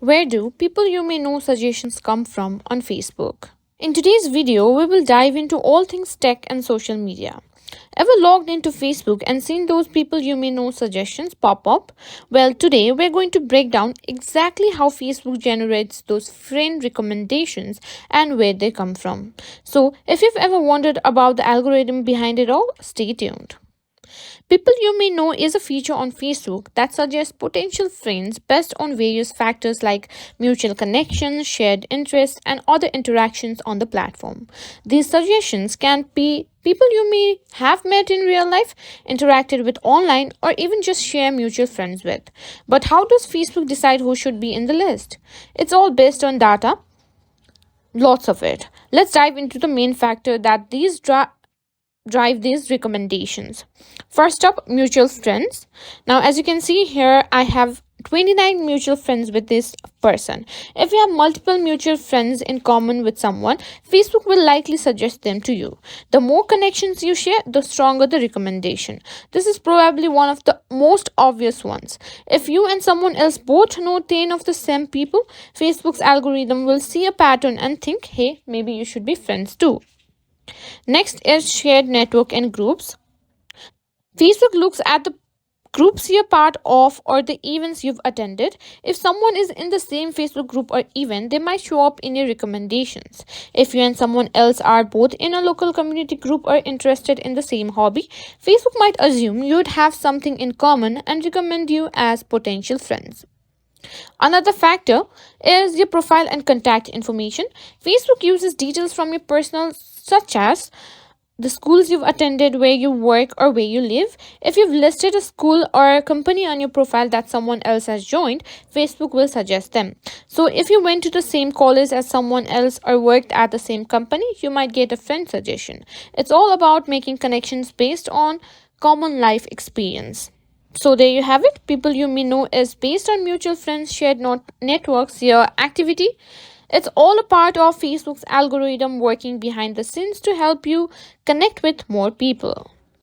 Where do people you may know suggestions come from on Facebook? In today's video, we will dive into all things tech and social media. Ever logged into Facebook and seen those people you may know suggestions pop up? Well, today we're going to break down exactly how Facebook generates those friend recommendations and where they come from. So, if you've ever wondered about the algorithm behind it all, stay tuned. People you may know is a feature on Facebook that suggests potential friends based on various factors like mutual connections, shared interests, and other interactions on the platform. These suggestions can be people you may have met in real life, interacted with online, or even just share mutual friends with. But how does Facebook decide who should be in the list? It's all based on data, lots of it. Let's dive into the main factor that drive these recommendations. First up, mutual friends. Now, as you can see here, I have 29 mutual friends with this person. If you have multiple mutual friends in common with someone, Facebook will likely suggest them to you. The more connections you share, the stronger the recommendation. This is probably one of the most obvious ones. If you and someone else both know 10 of the same people, Facebook's algorithm will see a pattern and think, hey, maybe you should be friends too. Next is shared network and groups. Facebook looks at the groups you're part of or the events you've attended. If someone is in the same Facebook group or event, they might show up in your recommendations. If you and someone else are both in a local community group or interested in the same hobby, Facebook might assume you'd have something in common and recommend you as potential friends. Another factor is your profile and contact information. Facebook uses details from your personal, such as the schools you've attended, where you work, or where you live. If you've listed a school or a company on your profile that someone else has joined, Facebook will suggest them. So, if you went to the same college as someone else or worked at the same company, you might get a friend suggestion. It's all about making connections based on common life experience. So there you have it. People you may know is based on mutual friends, shared networks, your activity. It's all a part of Facebook's algorithm working behind the scenes to help you connect with more people.